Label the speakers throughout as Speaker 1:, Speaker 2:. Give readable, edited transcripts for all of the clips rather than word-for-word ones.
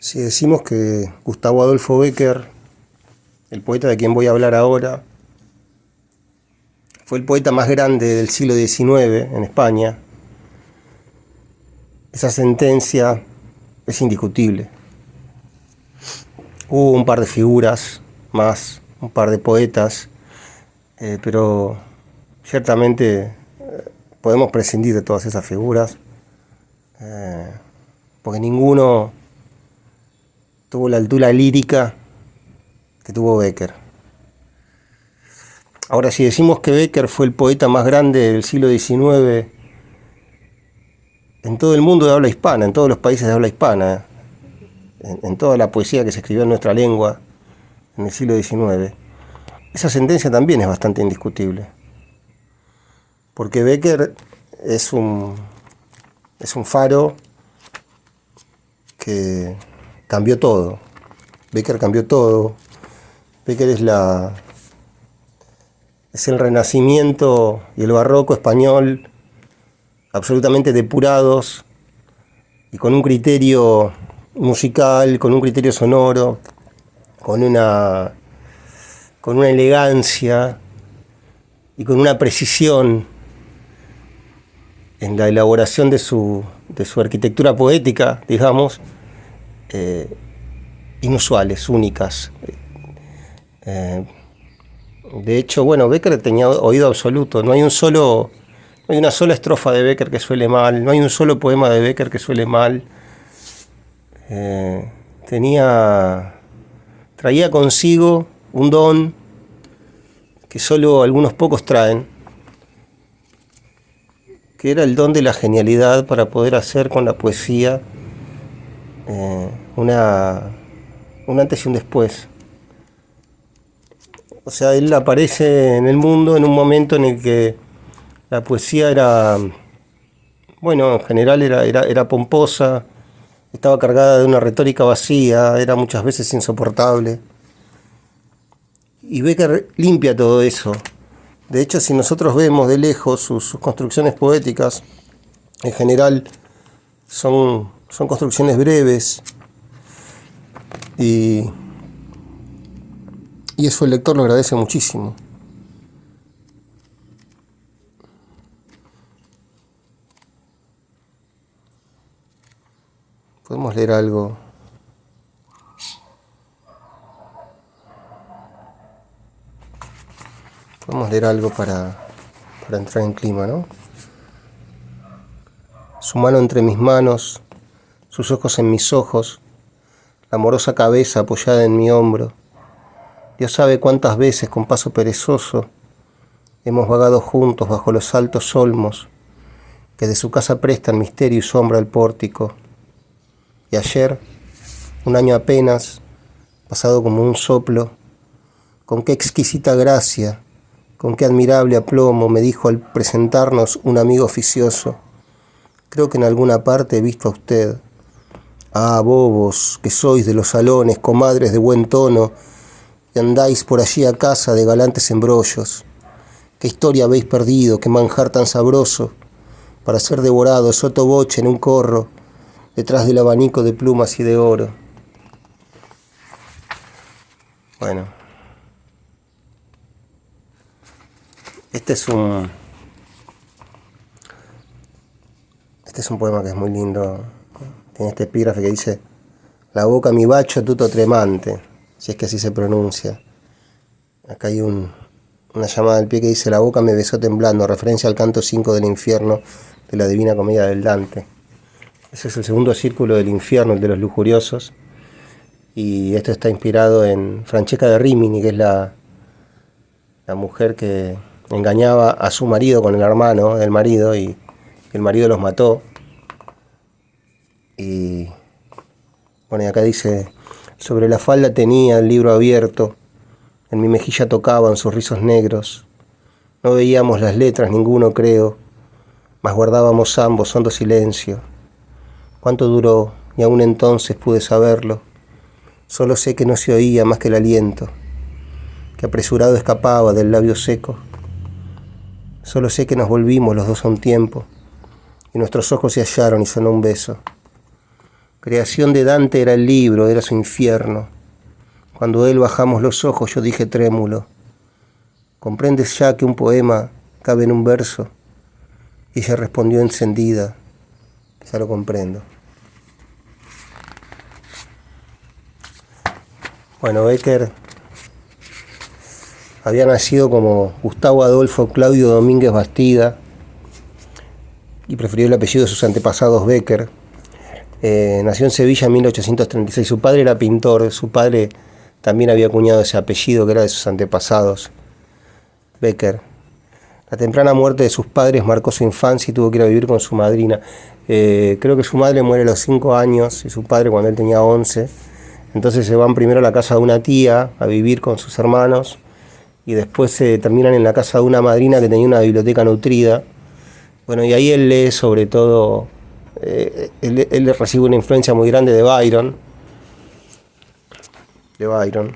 Speaker 1: Si decimos que Gustavo Adolfo Bécquer, el poeta de quien voy a hablar ahora, fue el poeta más grande del siglo XIX en España, esa sentencia es indiscutible. Hubo un par de figuras más, un par de poetas, pero ciertamente podemos prescindir de todas esas figuras, porque ninguno tuvo la altura lírica que tuvo Bécquer. Ahora, si decimos que Bécquer fue el poeta más grande del siglo XIX en todo el mundo de habla hispana, en todos los países de habla hispana, en toda la poesía que se escribió en nuestra lengua en el siglo XIX, esa sentencia también es bastante indiscutible. Porque Bécquer es un faro que cambió todo. Bécquer cambió todo. Bécquer es el Renacimiento y el Barroco español absolutamente depurados y con un criterio musical, con un criterio sonoro, con una elegancia y con una precisión en la elaboración de su arquitectura poética, digamos, inusuales, únicas. De hecho, Bécquer tenía oído absoluto. No hay una sola estrofa de Bécquer que suele mal, no hay un solo poema de Bécquer que suele mal. Traía consigo un don que solo algunos pocos traen, que era el don de la genialidad para poder hacer con la poesía un antes y un después. O sea, él aparece en el mundo en un momento en el que la poesía era, en general era pomposa, estaba cargada de una retórica vacía, era muchas veces insoportable. Y Bécquer limpia todo eso. De hecho, si nosotros vemos de lejos sus construcciones poéticas, en general son construcciones breves, y eso el lector lo agradece muchísimo. Podemos leer algo. Para entrar en clima, ¿no? Su mano entre mis manos, sus ojos en mis ojos, la amorosa cabeza apoyada en mi hombro. Dios sabe cuántas veces con paso perezoso hemos vagado juntos bajo los altos olmos que de su casa prestan misterio y sombra al pórtico. Y ayer, un año apenas, pasado como un soplo, con qué exquisita gracia, con qué admirable aplomo me dijo al presentarnos un amigo oficioso: creo que en alguna parte he visto a usted. Ah, bobos, que sois de los salones, comadres de buen tono, y andáis por allí a casa de galantes embrollos. ¿Qué historia habéis perdido, qué manjar tan sabroso, para ser devorado soto boche en un corro, detrás del abanico de plumas y de oro? Bueno, este es un poema que es muy lindo. Tiene este epígrafe que dice: la boca mi bacio tutto tremante, si es que así se pronuncia. Acá hay una llamada al pie que dice: la boca me besó temblando, referencia al canto 5 del infierno de la Divina Comedia del Dante. Ese es el segundo círculo del infierno, el de los lujuriosos. Y esto está inspirado en Francesca de Rimini, que es la mujer que engañaba a su marido con el hermano del marido, y el marido los mató. Y acá dice: sobre la falda tenía el libro abierto, en mi mejilla tocaban sus rizos negros. No veíamos las letras, ninguno creo, mas guardábamos ambos hondo silencio. ¿Cuánto duró? Y aún entonces pude saberlo. Solo sé que no se oía más que el aliento, que apresurado escapaba del labio seco. Solo sé que nos volvimos los dos a un tiempo, y nuestros ojos se hallaron y sonó un beso. Creación de Dante era el libro, era su infierno. Cuando él bajamos los ojos, yo dije trémulo: ¿comprendes ya que un poema cabe en un verso? Y ella respondió encendida: ya lo comprendo. Bueno, Bécquer había nacido como Gustavo Adolfo Claudio Domínguez Bastida y prefirió el apellido de sus antepasados Bécquer. Nació en Sevilla en 1836. Su padre era pintor, su padre también había acuñado ese apellido que era de sus antepasados, Bécquer. La temprana muerte de sus padres marcó su infancia y tuvo que ir a vivir con su madrina. Creo que su madre muere a los 5 años y su padre cuando él tenía 11. Entonces se van primero a la casa de una tía a vivir con sus hermanos y después se terminan en la casa de una madrina que tenía una biblioteca nutrida. Bueno, y ahí él lee sobre todo, él recibe una influencia muy grande de Byron. Byron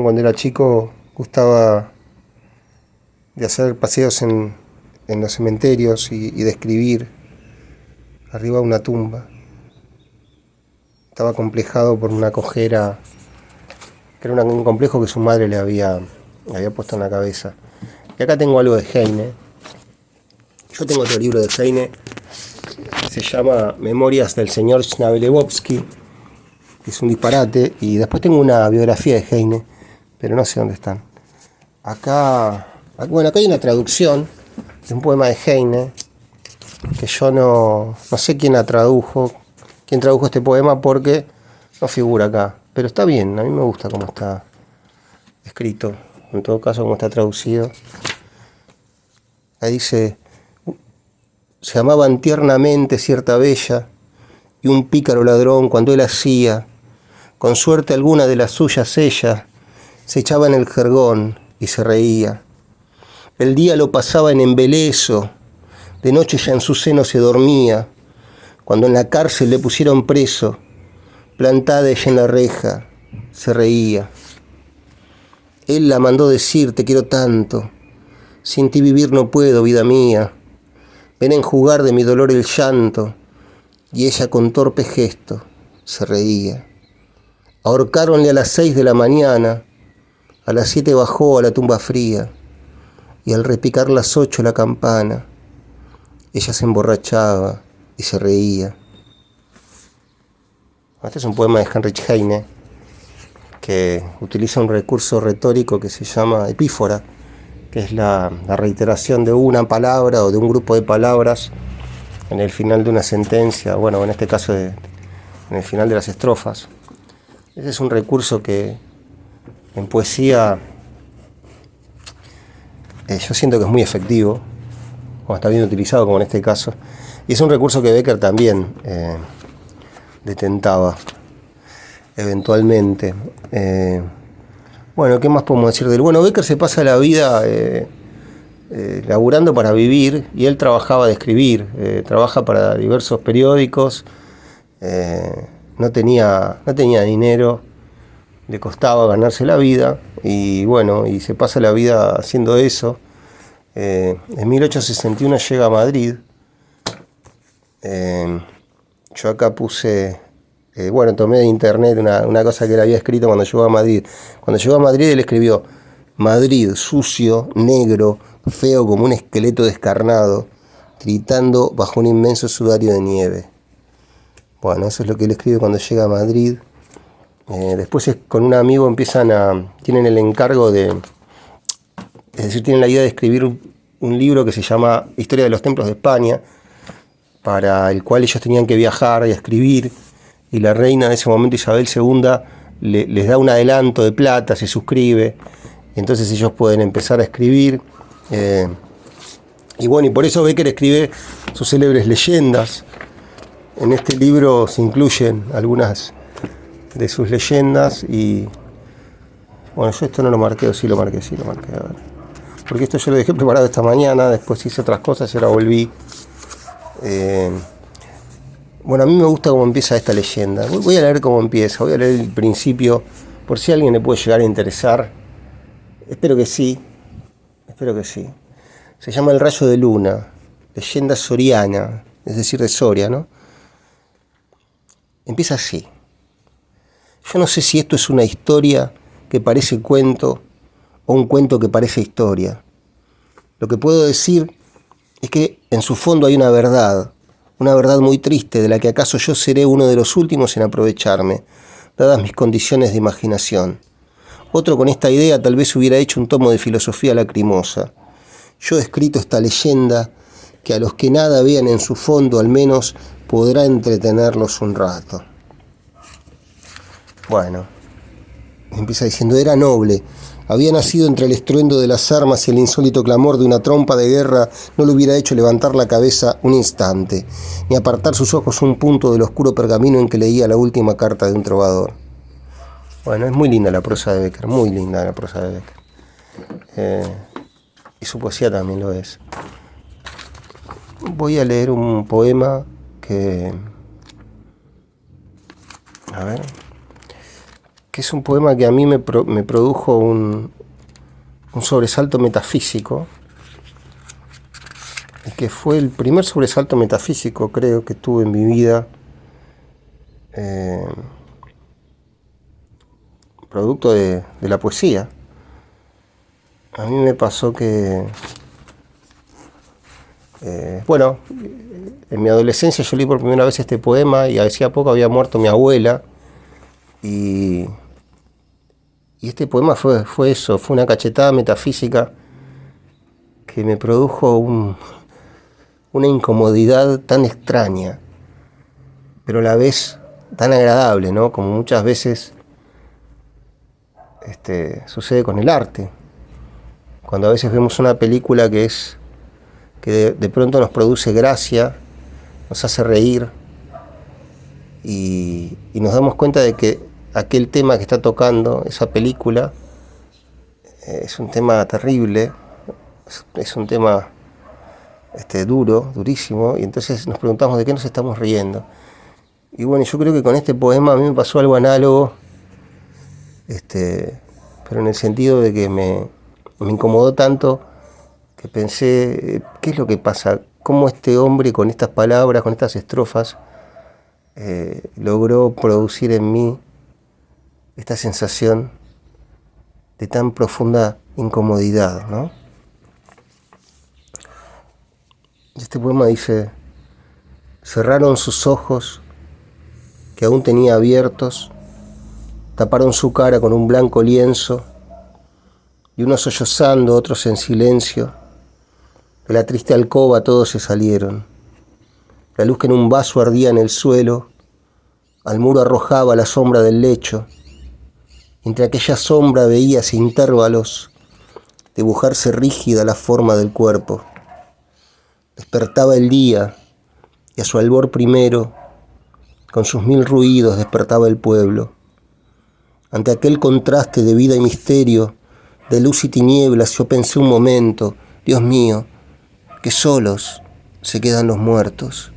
Speaker 1: cuando era chico gustaba de hacer paseos en los cementerios y de escribir arriba de una tumba. Estaba acomplejado por una cojera, que era un complejo que su madre le había puesto en la cabeza. Y acá tengo algo de Heine. Yo tengo otro libro de Heine que se llama Memorias del señor Schnabelewowski, que es un disparate, y después tengo una biografía de Heine, pero no sé dónde están. Acá hay una traducción de un poema de Heine, que yo no sé quién tradujo este poema porque no figura acá, pero está bien, a mí me gusta cómo está escrito, en todo caso cómo está traducido. Ahí dice: se amaban tiernamente cierta bella y un pícaro ladrón cuando él hacía, con suerte alguna de las suyas ella, se echaba en el jergón y se reía. El día lo pasaba en embeleso, de noche ya en su seno se dormía. Cuando en la cárcel le pusieron preso, plantada ella en la reja, se reía. Él la mandó decir: te quiero tanto, sin ti vivir no puedo, vida mía. Ven a enjugar de mi dolor el llanto. Y ella con torpe gesto se reía. Ahorcáronle a las 6 de la mañana, a las 7 bajó a la tumba fría, y al repicar las 8 la campana, ella se emborrachaba y se reía. Este es un poema de Heinrich Heine que utiliza un recurso retórico que se llama epífora, que es la reiteración de una palabra o de un grupo de palabras en el final de una sentencia, bueno, en este caso en el final de las estrofas. Ese es un recurso que en poesía yo siento que es muy efectivo, como está bien utilizado, como en este caso. Y es un recurso que Bécquer también detentaba eventualmente. Bueno, ¿qué más podemos decir de él? Bueno, Bécquer se pasa la vida laburando para vivir, y él trabajaba de escribir, trabaja para diversos periódicos, no tenía dinero, le costaba ganarse la vida, y bueno, y se pasa la vida haciendo eso. En 1861 llega a Madrid. Yo acá puse, tomé de internet una cosa que él había escrito cuando llegó a Madrid. Cuando llegó a Madrid él escribió: Madrid, sucio, negro, feo como un esqueleto descarnado, gritando bajo un inmenso sudario de nieve. Bueno, eso es lo que él escribe cuando llega a Madrid. Después con un amigo tienen el encargo tienen la idea de escribir un libro que se llama Historia de los Templos de España, para el cual ellos tenían que viajar y escribir, y la reina de ese momento, Isabel II, les da un adelanto de plata, se suscribe, y entonces ellos pueden empezar a escribir. Y por eso Bécquer escribe sus célebres leyendas. En este libro se incluyen algunas de sus leyendas y... Bueno, yo esto no lo marqué, o sí lo marqué, a ver. Porque esto yo lo dejé preparado esta mañana, después hice otras cosas y ahora volví. A mí me gusta cómo empieza esta leyenda. Voy a leer cómo empieza, voy a leer el principio, por si a alguien le puede llegar a interesar. Espero que sí. Se llama El rayo de luna, leyenda soriana. es decir, de Soria, ¿no? Empieza así. Yo no sé si esto es una historia que parece cuento o un cuento que parece historia. Lo que puedo decir es que en su fondo hay una verdad muy triste de la que acaso yo seré uno de los últimos en aprovecharme, dadas mis condiciones de imaginación. Otro con esta idea tal vez hubiera hecho un tomo de filosofía lacrimosa. Yo he escrito esta leyenda que a los que nada vean en su fondo al menos podrá entretenerlos un rato. Bueno, empieza diciendo, era noble. Había nacido entre el estruendo de las armas y el insólito clamor de una trompa de guerra no le hubiera hecho levantar la cabeza un instante, ni apartar sus ojos un punto del oscuro pergamino en que leía la última carta de un trovador. Bueno, es muy linda la prosa de Bécquer, muy linda la prosa de Bécquer. Y su poesía también lo es. Voy a leer un poema que... que es un poema que a mí me produjo un sobresalto metafísico, y que fue el primer sobresalto metafísico, creo, que tuve en mi vida, producto de la poesía. A mí me pasó que, en mi adolescencia yo leí por primera vez este poema y hacía poco había muerto mi abuela, y este poema fue eso, fue una cachetada metafísica que me produjo una incomodidad tan extraña, pero a la vez tan agradable, ¿no? Como muchas veces sucede con el arte. Cuando a veces vemos una película que de pronto nos produce gracia, nos hace reír, y nos damos cuenta de que aquel tema que está tocando esa película es un tema terrible, es un tema durísimo, y entonces nos preguntamos de qué nos estamos riendo. Y bueno, yo creo que con este poema a mí me pasó algo análogo, pero en el sentido de que me incomodó tanto que pensé, ¿qué es lo que pasa? ¿Cómo este hombre con estas palabras, con estas estrofas, logró producir en mí esta sensación de tan profunda incomodidad, ¿no? Este poema dice: cerraron sus ojos, que aún tenía abiertos, taparon su cara con un blanco lienzo, y unos sollozando, otros en silencio, de la triste alcoba todos se salieron. La luz que en un vaso ardía en el suelo, al muro arrojaba la sombra del lecho. Entre aquella sombra veíase intervalos dibujarse rígida la forma del cuerpo. Despertaba el día, y a su albor primero, con sus mil ruidos despertaba el pueblo. Ante aquel contraste de vida y misterio, de luz y tinieblas, yo pensé un momento, Dios mío, que solos se quedan los muertos.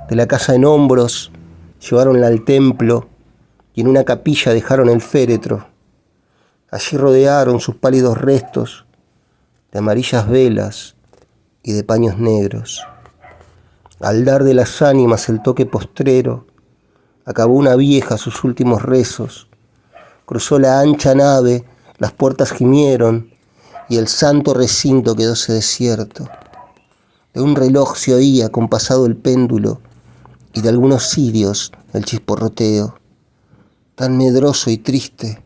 Speaker 1: De la casa en hombros llevaronla al templo, y en una capilla dejaron el féretro. Allí rodearon sus pálidos restos de amarillas velas y de paños negros. Al dar de las ánimas el toque postrero, acabó una vieja sus últimos rezos. Cruzó la ancha nave, las puertas gimieron, y el santo recinto quedóse desierto. De un reloj se oía compasado el péndulo, y de algunos cirios el chisporroteo. Tan medroso y triste,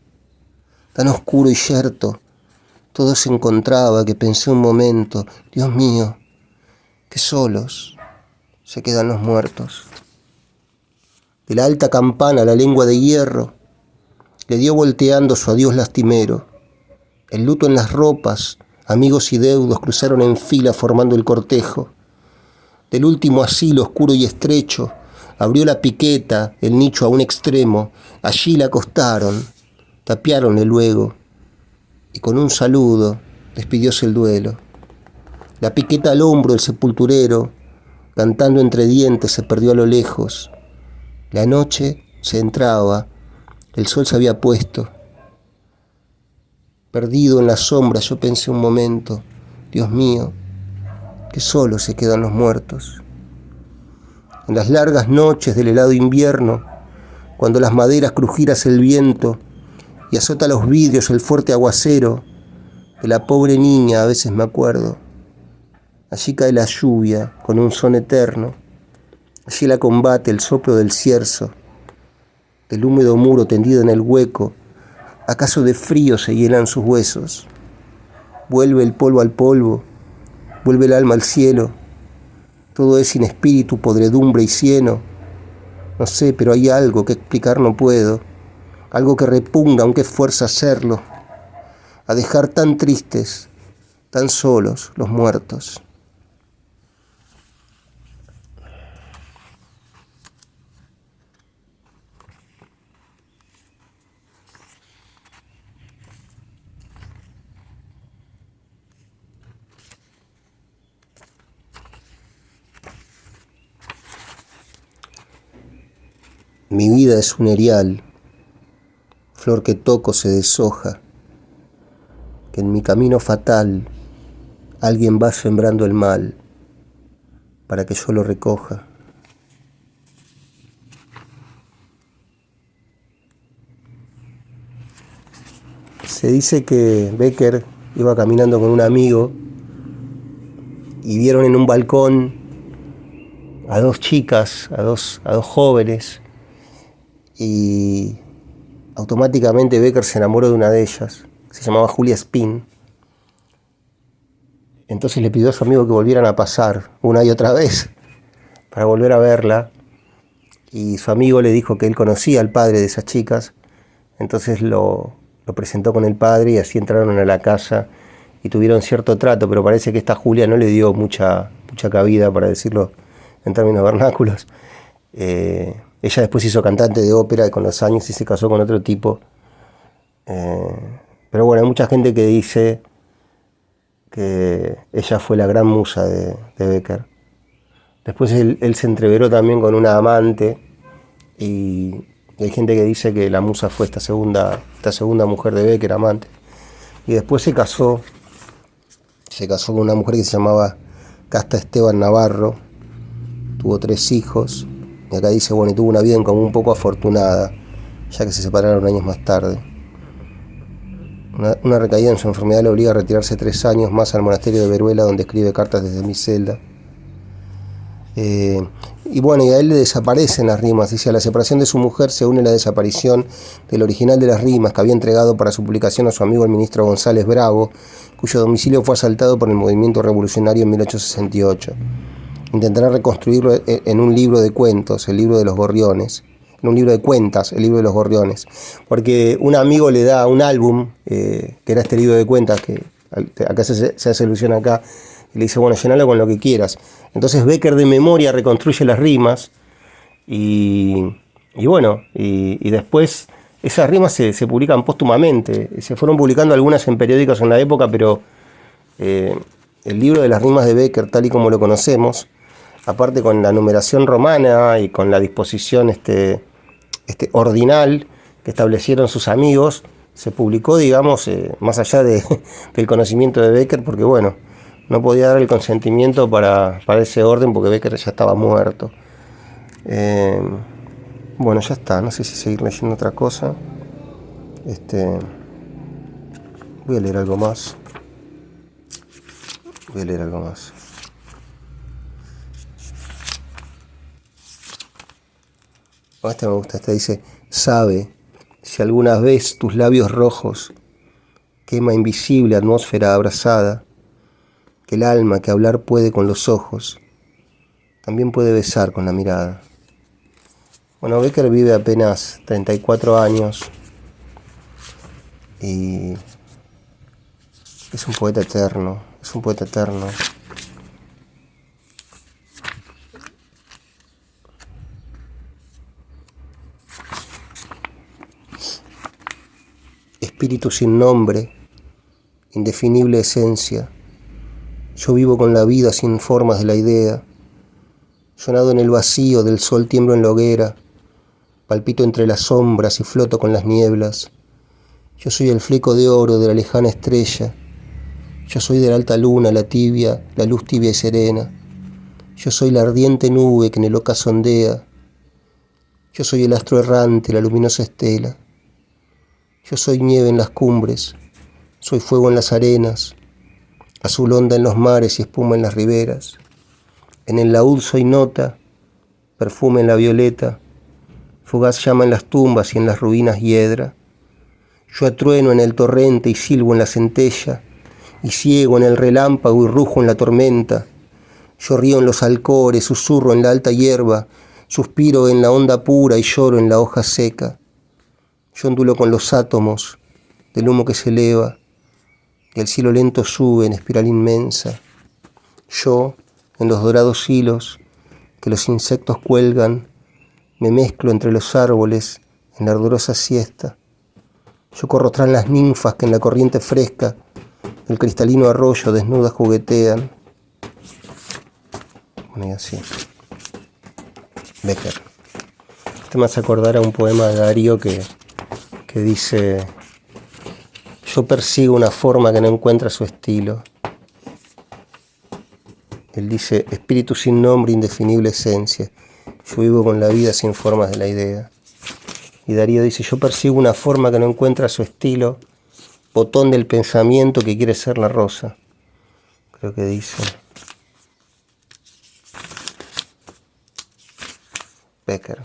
Speaker 1: tan oscuro y yerto, todo se encontraba que pensé un momento, Dios mío, que solos se quedan los muertos. De la alta campana la lengua de hierro le dio volteando su adiós lastimero. El luto en las ropas, amigos y deudos cruzaron en fila formando el cortejo. Del último asilo oscuro y estrecho abrió la piqueta, el nicho a un extremo. Allí la acostaron, tapiáronle luego, y con un saludo despidióse el duelo. La piqueta al hombro el sepulturero, cantando entre dientes, se perdió a lo lejos. La noche se entraba, el sol se había puesto. Perdido en la sombra yo pensé un momento, Dios mío, que solo se quedan los muertos. En las largas noches del helado invierno, cuando las maderas crujiras el viento y azota los vidrios el fuerte aguacero, de la pobre niña a veces me acuerdo. Allí cae la lluvia con un son eterno, allí la combate el soplo del cierzo, del húmedo muro tendido en el hueco, acaso de frío se hielan sus huesos. Vuelve el polvo al polvo, vuelve el alma al cielo, todo es sin espíritu, podredumbre y cieno. No sé, pero hay algo que explicar no puedo, algo que repugna aunque es fuerza hacerlo, a dejar tan tristes, tan solos los muertos. Mi vida es un erial, flor que toco se deshoja, que en mi camino fatal alguien va sembrando el mal para que yo lo recoja. Se dice que Becker iba caminando con un amigo y vieron en un balcón a dos chicas, a dos jóvenes, y automáticamente Becker se enamoró de una de ellas, se llamaba Julia Spin. Entonces le pidió a su amigo que volvieran a pasar una y otra vez para volver a verla, y su amigo le dijo que él conocía al padre de esas chicas, entonces lo presentó con el padre y así entraron a la casa y tuvieron cierto trato, pero parece que esta Julia no le dio mucha cabida, para decirlo en términos vernáculos. Ella después hizo cantante de ópera y con los años sí se casó con otro tipo. Pero bueno, hay mucha gente que dice que ella fue la gran musa de Becker. Después él se entreveró también con una amante y hay gente que dice que la musa fue esta segunda mujer de Becker, amante. Y después se casó con una mujer que se llamaba Casta Esteban Navarro, tuvo 3 hijos. Y acá dice, bueno, y tuvo una vida en común un poco afortunada, ya que se separaron años más tarde. Una recaída en su enfermedad le obliga a retirarse 3 años más al monasterio de Veruela, donde escribe cartas desde mi celda. Y bueno, y a él le desaparecen las rimas. Dice, a la separación de su mujer se une la desaparición del original de las rimas que había entregado para su publicación a su amigo el ministro González Bravo, cuyo domicilio fue asaltado por el movimiento revolucionario en 1868. Intentará reconstruirlo en un libro de cuentos, el libro de los gorriones, en un libro de cuentas, el libro de los gorriones, porque un amigo le da un álbum, que era este libro de cuentas, que acá se hace alusión acá, y le dice, bueno, llenalo con lo que quieras. Entonces Becker de memoria reconstruye las rimas, y bueno, y después esas rimas se publican póstumamente. Se fueron publicando algunas en periódicos en la época, pero el libro de las rimas de Becker, tal y como lo conocemos, aparte con la numeración romana y con la disposición ordinal que establecieron sus amigos, se publicó, digamos, más allá del conocimiento de Becker, porque bueno, no podía dar el consentimiento para ese orden porque Becker ya estaba muerto. Bueno, ya está, no sé si seguir leyendo otra cosa. Voy a leer algo más. Esta me gusta, esta dice, sabe, si alguna vez tus labios rojos quema invisible atmósfera abrazada, que el alma que hablar puede con los ojos, también puede besar con la mirada. Bueno, Becker vive apenas 34 años y es un poeta eterno, Espíritu sin nombre, indefinible esencia. Yo vivo con la vida sin formas de la idea. Yo nado en el vacío, del sol tiemblo en la hoguera. Palpito entre las sombras y floto con las nieblas. Yo soy el fleco de oro de la lejana estrella. Yo soy de la alta luna, la luz tibia y serena. Yo soy la ardiente nube que en el ocaso ondea. Yo soy el astro errante, la luminosa estela. Yo soy nieve en las cumbres, soy fuego en las arenas, azul onda en los mares y espuma en las riberas. En el laúd soy nota, perfume en la violeta, fugaz llama en las tumbas y en las ruinas hiedra. Yo atrueno en el torrente y silbo en la centella, y ciego en el relámpago y rujo en la tormenta. Yo río en los alcores, susurro en la alta hierba, suspiro en la onda pura y lloro en la hoja seca. Yo ondulo con los átomos del humo que se eleva, y el cielo lento sube en espiral inmensa. Yo, en los dorados hilos que los insectos cuelgan, me mezclo entre los árboles en la ardorosa siesta. Yo corro tras las ninfas que en la corriente fresca del cristalino arroyo desnudas juguetean. Bueno, y así. Becker. Este me hace acordar a un poema de Darío que dice: yo persigo una forma que no encuentra su estilo. Él dice: espíritu sin nombre, indefinible esencia. Yo vivo con la vida sin formas de la idea. Y Darío dice: yo persigo una forma que no encuentra su estilo, botón del pensamiento que quiere ser la rosa. Creo que dice Becker.